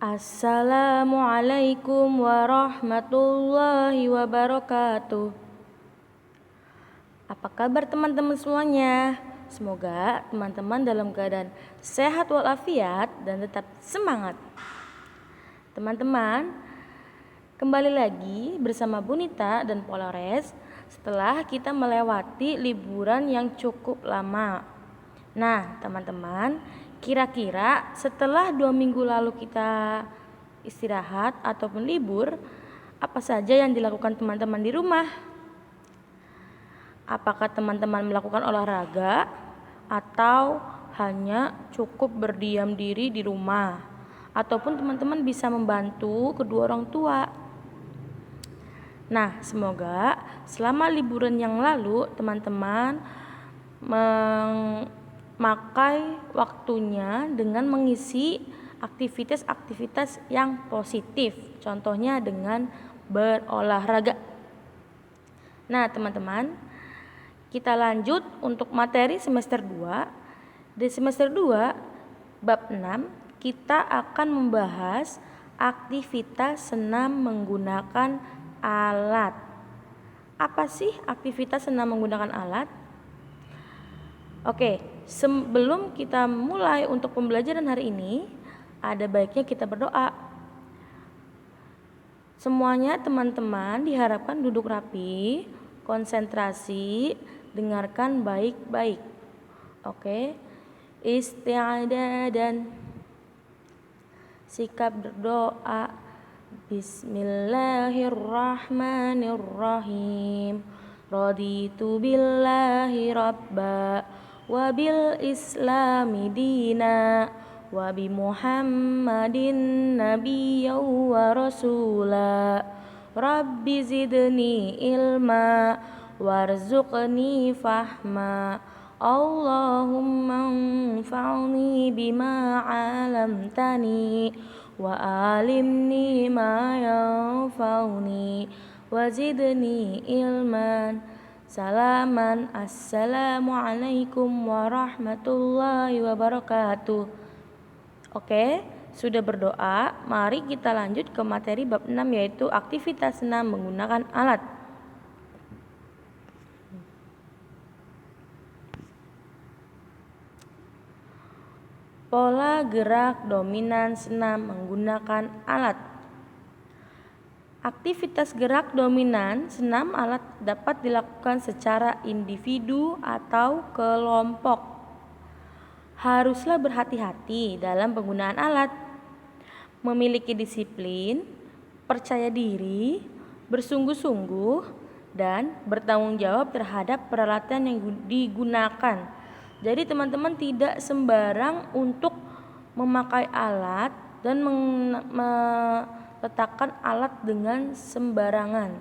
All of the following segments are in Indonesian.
Assalamualaikum warahmatullahi wabarakatuh. Apa kabar teman-teman semuanya? Semoga teman-teman dalam keadaan sehat walafiat dan tetap semangat. Teman-teman, kembali lagi bersama Bunita dan Polores setelah kita melewati liburan yang cukup lama. Nah, teman-teman, kira-kira setelah 2 minggu lalu kita istirahat ataupun libur, apa saja yang dilakukan teman-teman di rumah? Apakah teman-teman melakukan olahraga atau hanya cukup berdiam diri di rumah? Ataupun teman-teman bisa membantu kedua orang tua? Nah, semoga selama liburan yang lalu teman-teman memakai waktunya dengan mengisi aktivitas-aktivitas yang positif, contohnya dengan berolahraga. Nah, teman-teman, kita lanjut untuk materi semester 2. Di semester 2 bab 6 kita akan membahas aktivitas senam menggunakan alat. Apa sih aktivitas senam menggunakan alat? Oke, sebelum kita mulai untuk pembelajaran hari ini, ada baiknya kita berdoa. Semuanya teman-teman diharapkan duduk rapi, konsentrasi, dengarkan baik-baik. Oke, isti'adah dan sikap berdoa. Bismillahirrahmanirrahim. Raditu billahi rabba wabil islami dina wabi muhammadin nabiyya wa rasula rabbi zidni ilma warzuqni fahma Allahumma anfa'ni bima 'alamtani wa alimni ma yanfa'uni wazidni ilman. Salaman. Assalamualaikum warahmatullahi wabarakatuh. Oke, sudah berdoa, mari kita lanjut ke materi bab 6 yaitu aktivitas senam menggunakan alat. Pola gerak dominan senam menggunakan alat. Aktivitas gerak dominan senam alat dapat dilakukan secara individu atau kelompok. Haruslah berhati-hati dalam penggunaan alat. Memiliki disiplin, percaya diri, bersungguh-sungguh, dan bertanggung jawab terhadap peralatan yang digunakan. Jadi teman-teman tidak sembarang untuk memakai alat dan letakkan alat dengan sembarangan.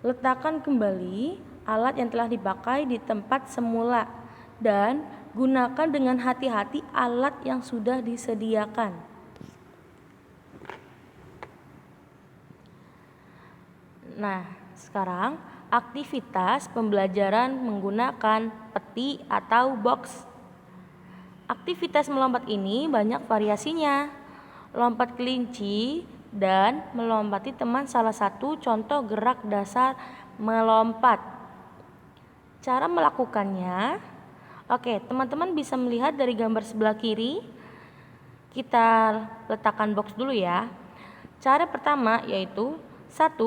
Letakkan kembali alat yang telah dipakai di tempat semula dan gunakan dengan hati-hati alat yang sudah disediakan. Nah, sekarang aktivitas pembelajaran menggunakan peti atau box. Aktivitas melompat ini banyak variasinya. Lompat kelinci dan melompati teman salah satu contoh gerak dasar melompat. Cara melakukannya, oke, teman-teman bisa melihat dari gambar sebelah kiri. Kita letakkan box dulu ya. Cara pertama yaitu 1.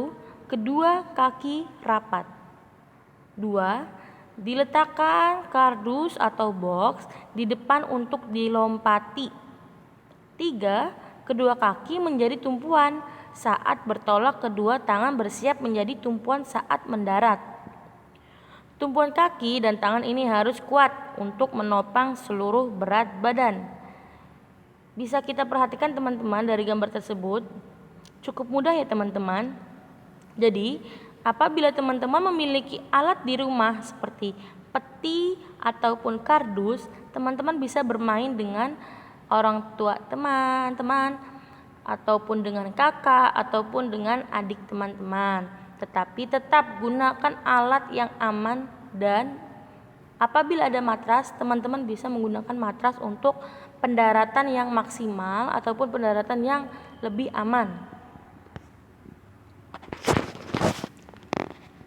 Kedua kaki rapat. 2. Diletakkan kardus atau box di depan untuk dilompati. 3. Kedua kaki menjadi tumpuan saat bertolak, kedua tangan bersiap menjadi tumpuan saat mendarat. Tumpuan kaki dan tangan ini harus kuat untuk menopang seluruh berat badan. Bisa kita perhatikan teman-teman dari gambar tersebut, cukup mudah ya teman-teman. Jadi, apabila teman-teman memiliki alat di rumah seperti peti ataupun kardus, teman-teman bisa bermain dengan orang tua teman-teman ataupun dengan kakak ataupun dengan adik teman-teman. Tetapi tetap gunakan alat yang aman dan apabila ada matras, teman-teman bisa menggunakan matras untuk pendaratan yang maksimal ataupun pendaratan yang lebih aman.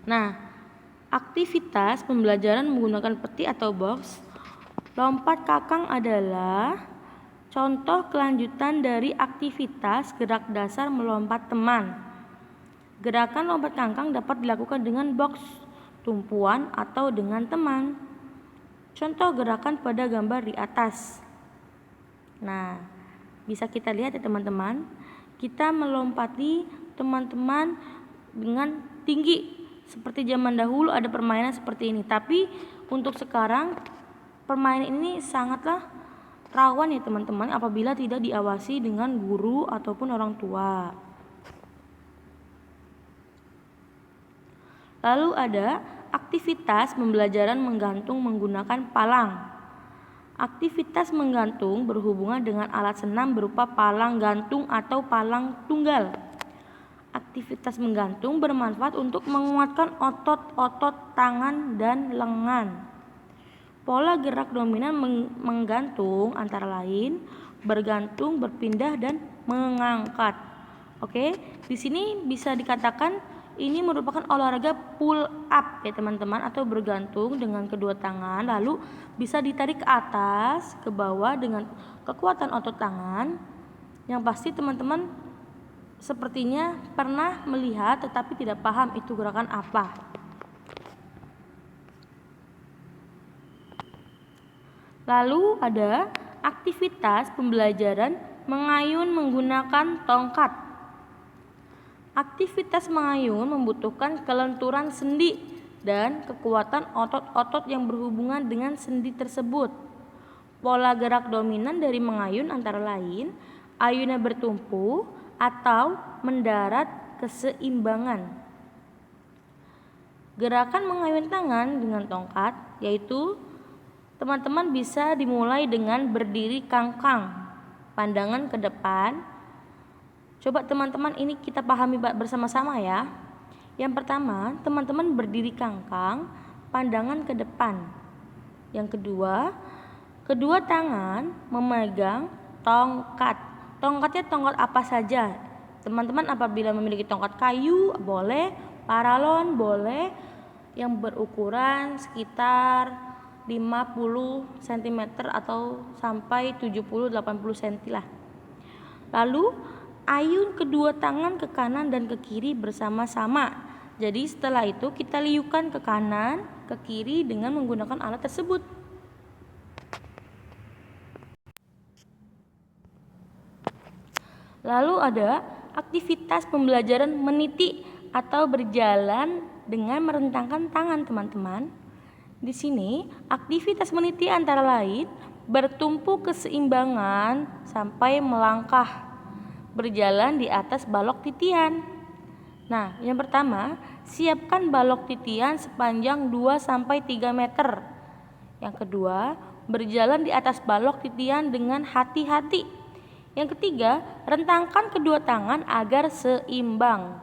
Nah, aktivitas pembelajaran menggunakan peti atau box lompat kakang adalah contoh kelanjutan dari aktivitas gerak dasar melompat teman. Gerakan lompat kakang dapat dilakukan dengan box, tumpuan, atau dengan teman. Contoh gerakan pada gambar di atas. Nah, bisa kita lihat ya teman-teman, kita melompati teman-teman dengan tinggi. Seperti zaman dahulu ada permainan seperti ini. Tapi untuk sekarang permainan ini sangatlah rawan ya teman-teman apabila tidak diawasi dengan guru ataupun orang tua. Lalu ada aktivitas pembelajaran menggantung menggunakan palang. Aktivitas menggantung berhubungan dengan alat senam berupa palang gantung atau palang tunggal. Aktivitas menggantung bermanfaat untuk menguatkan otot-otot tangan dan lengan. Pola gerak dominan menggantung antara lain bergantung, berpindah, dan mengangkat. Oke, di sini bisa dikatakan ini merupakan olahraga pull up ya teman-teman, atau bergantung dengan kedua tangan lalu bisa ditarik ke atas, ke bawah dengan kekuatan otot tangan. Yang pasti teman-teman sepertinya pernah melihat tetapi tidak paham itu gerakan apa. Lalu ada aktivitas pembelajaran mengayun menggunakan tongkat. Aktivitas mengayun membutuhkan kelenturan sendi dan kekuatan otot-otot yang berhubungan dengan sendi tersebut. Pola gerak dominan dari mengayun antara lain ayunnya bertumpu atau mendarat keseimbangan. Gerakan mengayun tangan dengan tongkat yaitu teman-teman bisa dimulai dengan berdiri kangkang, pandangan ke depan. Coba teman-teman ini kita pahami bersama-sama ya. Yang pertama, teman-teman berdiri kangkang, pandangan ke depan. Yang kedua, kedua tangan memegang tongkat. Tongkatnya tongkat apa saja? Teman-teman apabila memiliki tongkat kayu boleh, paralon boleh, yang berukuran sekitar 50 cm atau sampai 70-80 cm lah. Lalu ayun kedua tangan ke kanan dan ke kiri bersama-sama. Jadi setelah itu kita liukan ke kanan, ke kiri dengan menggunakan alat tersebut. Lalu ada aktivitas pembelajaran meniti atau berjalan dengan merentangkan tangan teman-teman. Di sini aktivitas meniti antara lain bertumpu keseimbangan sampai melangkah, berjalan di atas balok titian. Nah, yang pertama, siapkan balok titian sepanjang 2-3 meter. Yang kedua, berjalan di atas balok titian dengan hati-hati. Yang ketiga, rentangkan kedua tangan agar seimbang.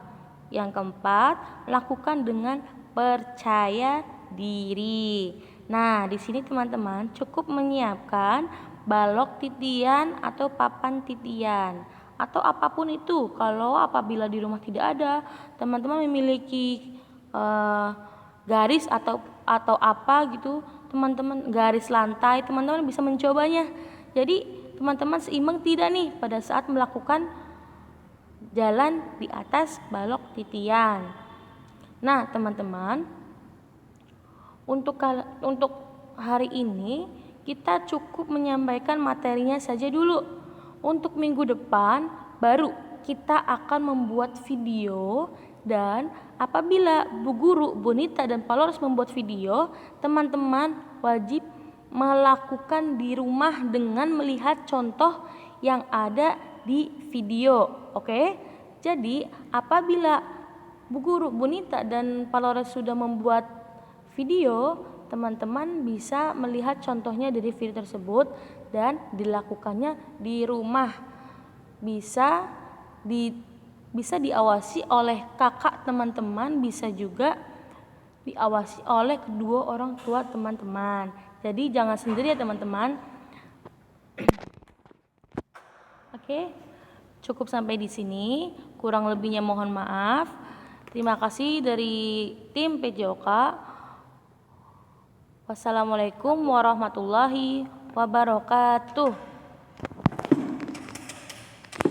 Yang keempat, lakukan dengan percaya diri. Nah, di sini teman-teman cukup menyiapkan balok titian atau papan titian atau apapun itu. Kalau apabila di rumah tidak ada, teman-teman memiliki garis atau apa gitu, teman-teman garis lantai, teman-teman bisa mencobanya. Jadi teman-teman seimbang tidak nih pada saat melakukan jalan di atas balok titian. Nah, teman-teman, untuk hari ini kita cukup menyampaikan materinya saja dulu. Untuk minggu depan baru kita akan membuat video, dan apabila Bu Guru, Bu Nita, dan Pak Lores membuat video, teman-teman wajib melakukan di rumah dengan melihat contoh yang ada di video. Oke? Jadi apabila Bu Guru, Bu Nita, dan Pak Lores sudah membuat video, teman-teman bisa melihat contohnya dari video tersebut dan dilakukannya di rumah. Bisa diawasi oleh kakak teman-teman, bisa juga diawasi oleh kedua orang tua teman-teman. Jadi jangan sendiri ya teman-teman. Oke, cukup sampai di sini. Kurang lebihnya mohon maaf. Terima kasih dari tim PJOK. Wassalamualaikum warahmatullahi wabarakatuh.